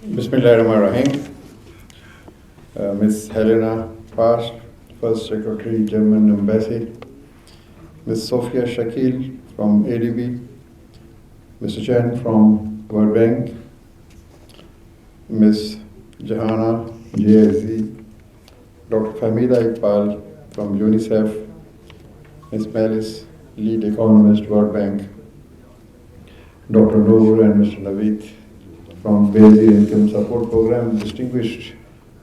Bismillahirrahmanirrahim. Ms. Helena Past, First Secretary, German Embassy. Ms. Sophia Shakil from ADB. Mr. Chen from World Bank. Ms. Jahana, JSZ. Dr. Famida Iqbal from UNICEF. Ms. Melis, Lead Economist, World Bank. Dr. Noor and Mr. Naveed from Benazir Income Support Program, distinguished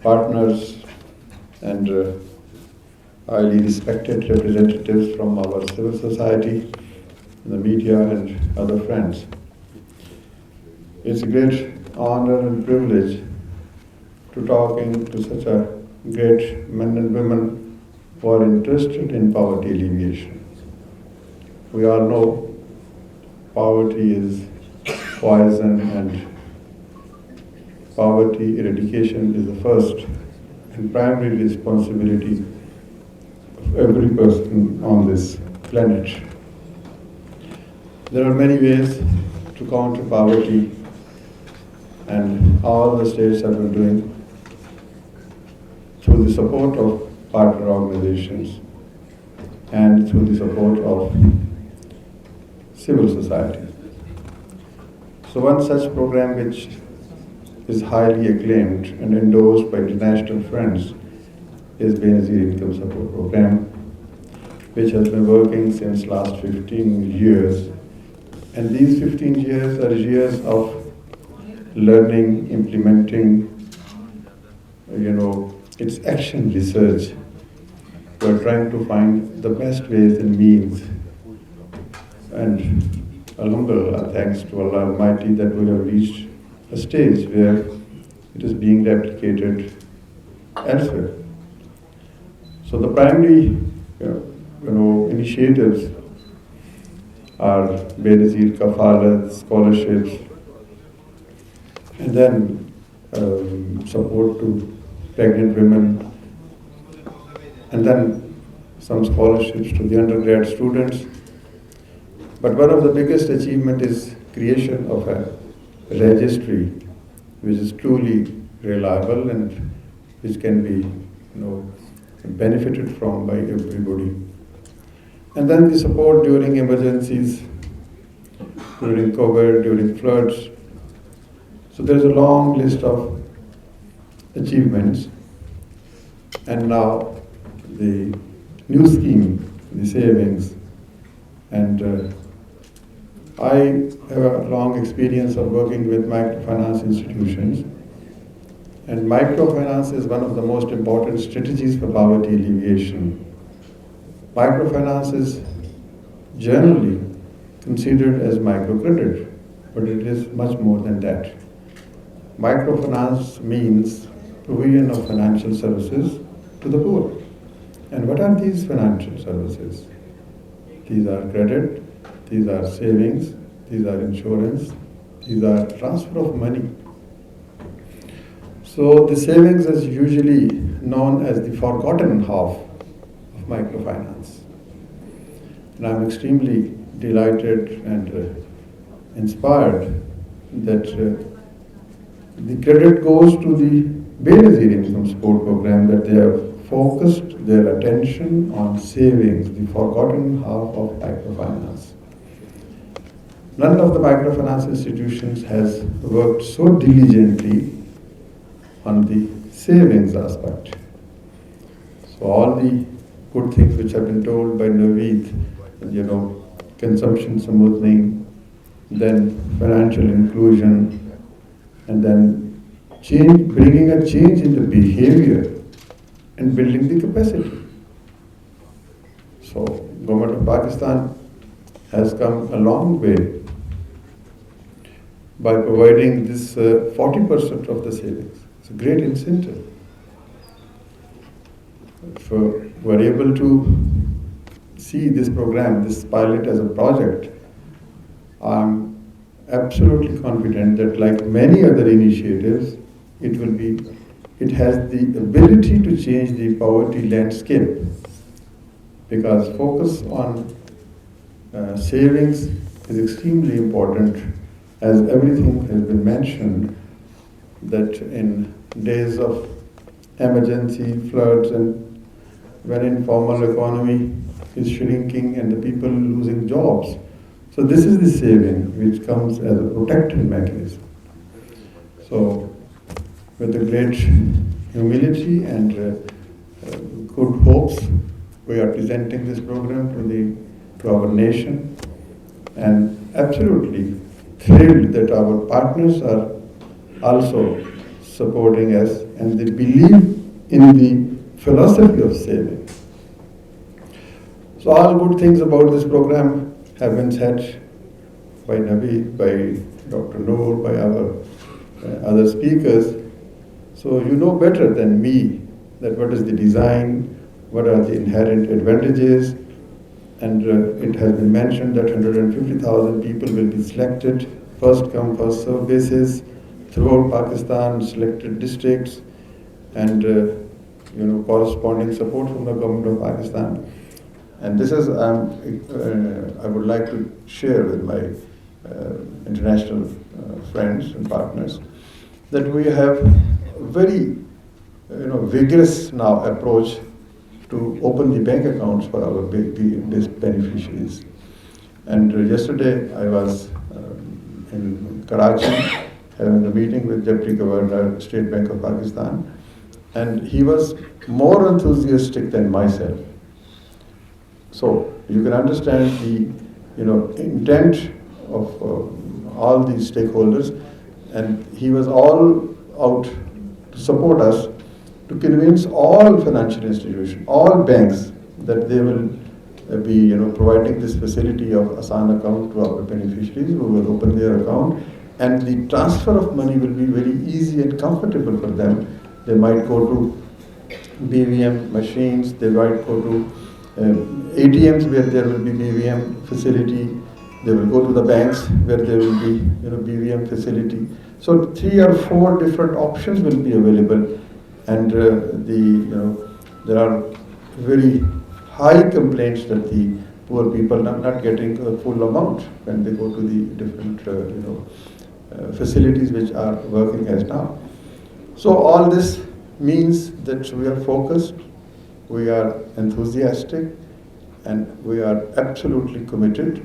partners and highly respected representatives from our civil society, the media and other friends. It's a great honor and privilege to talking to such a great men and women who are interested in poverty alleviation. We all know poverty is poison, and poverty eradication is the first and primary responsibility of every person on this planet. There are many ways to counter poverty, and all the states have been doing through the support of partner organizations and through the support of civil society. So one such program which is highly acclaimed and endorsed by international friends is Benazir Income Support Program, which has been working since last 15 years. And these 15 years are years of learning, implementing, its action research. We are trying to find the best ways and means. And Alhamdulillah, thanks to Allah Almighty, that we have reached a stage where it is being replicated elsewhere. So the primary initiatives are Benazir Kafalat, scholarships, and then support to pregnant women, and then some scholarships to the undergrad students. But one of the biggest achievement is creation of a registry which is truly reliable and which can be benefited from by everybody. And then the support during emergencies, during COVID, during floods. So there is a long list of achievements. And now the new scheme, the savings, and I have a long experience of working with microfinance institutions, and microfinance is one of the most important strategies for poverty alleviation. Microfinance is generally considered as microcredit, but it is much more than that. Microfinance means provision of financial services to the poor. And what are these financial services? These are credit, these are savings, these are insurance, these are transfer of money. So the savings is usually known as the forgotten half of microfinance. And I'm extremely delighted and inspired that the credit goes to the Benazir Income Support Program, that they have focused their attention on savings, the forgotten half of microfinance. None of the microfinance institutions has worked so diligently on the savings aspect. So all the good things which have been told by Naveed, consumption smoothing, then financial inclusion, and then bringing a change in the behavior and building the capacity. So Government of Pakistan has come a long way by providing this 40% of the savings. It's a great incentive. If we're able to see this program, this pilot as a project, I'm absolutely confident that like many other initiatives, it has the ability to change the poverty landscape, because focus on savings is extremely important, as everything has been mentioned. that in days of emergency, floods, and when informal economy is shrinking and the people losing jobs, so this is the saving which comes as a protective mechanism. So with the great humility and good hopes, we are presenting this program to our nation, and absolutely thrilled that our partners are also supporting us and they believe in the philosophy of saving. So all good things about this program have been said by Nabi, by Dr. Noor, by our other speakers. So you know better than me that what is the design, what are the inherent advantages, and it has been mentioned that 150,000 people will be selected, first come, first serve basis, throughout Pakistan, selected districts, and corresponding support from the government of Pakistan. And this is I would like to share with my international friends and partners that we have very vigorous now approach to open the bank accounts for our BISP beneficiaries. And yesterday I was in Karachi having a meeting with Deputy Governor, State Bank of Pakistan, and he was more enthusiastic than myself. So you can understand the intent of all these stakeholders, and he was all out to support us to convince all financial institutions, all banks, that they will be providing this facility of Asan account to our beneficiaries who will open their account, and the transfer of money will be very easy and comfortable for them. They might go to BVM machines, they might go to ATMs where there will be BVM facility, they will go to the banks where there will be BVM facility. So 3 or 4 different options will be available, and there are very high complaints that the poor people are not getting a full amount when they go to the different facilities which are working as now. So all this means that we are focused, we are enthusiastic, and we are absolutely committed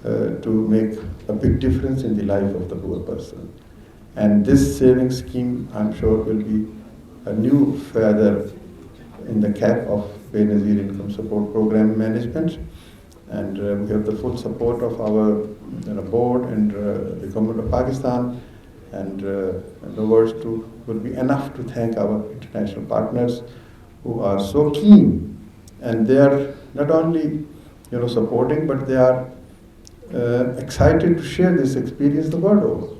to make a big difference in the life of the poor person. And this saving scheme, I'm sure, will be a new feather in the cap of Benazir Income Support Program Management. And we have the full support of our board and the government of Pakistan. And the words will be enough to thank our international partners who are so keen, and they are not only supporting, but they are excited to share this experience the world over.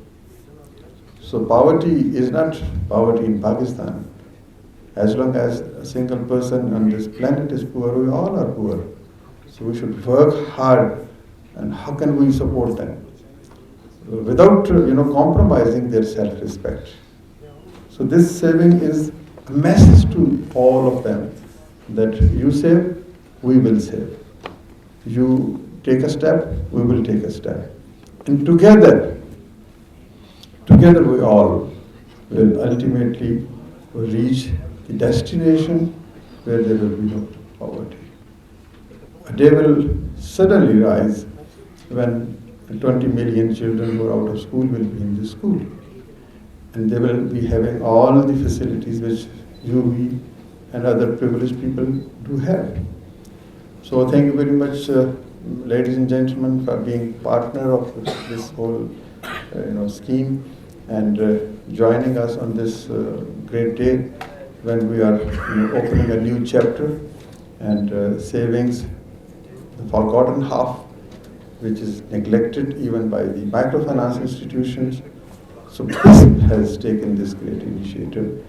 So poverty is not poverty in Pakistan. As long as a single person on this planet is poor, we all are poor. So we should work hard, and how can we support them without compromising their self-respect. So this saving is a message to all of them that you save, we will save. You take a step, we will take a step. And together we all will ultimately reach the destination where there will be no poverty. A day will suddenly rise when 20 million children who are out of school will be in the school. And they will be having all the facilities which you, me, and other privileged people do have. So thank you very much, ladies and gentlemen, for being partner of this whole scheme, and joining us on this great day when we are opening a new chapter, and savings, the forgotten half, which is neglected even by the microfinance institutions. So BISP has taken this great initiative,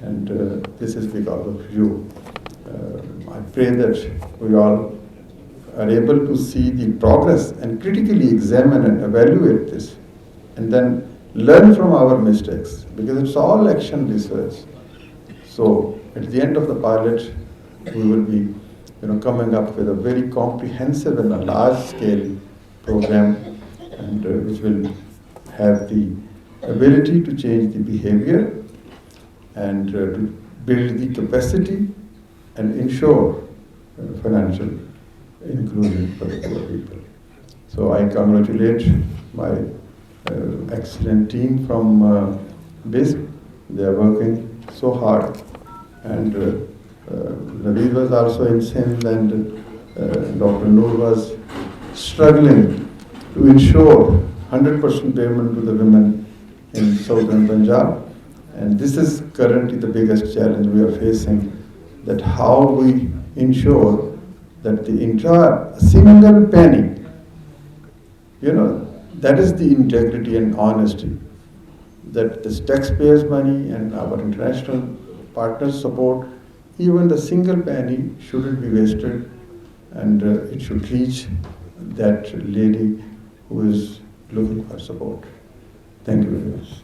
and this is because of you. I pray that we all are able to see the progress and critically examine and evaluate this, and then learn from our mistakes, because it's all action research. So at the end of the pilot, we will be coming up with a very comprehensive and a large scale program, and which will have the ability to change the behavior and to build the capacity and ensure financial inclusion for the poor people. So I congratulate my excellent team from BISP. They are working so hard, and Naveed was also in Sindh, and Dr. Noor was struggling to ensure 100% payment to the women in southern Punjab. And this is currently the biggest challenge we are facing, that how we ensure that the entire single penny, that is the integrity and honesty, that this taxpayers' money and our international partners' support, even the single penny shouldn't be wasted, and it should reach that lady who is looking for support. Thank you very much.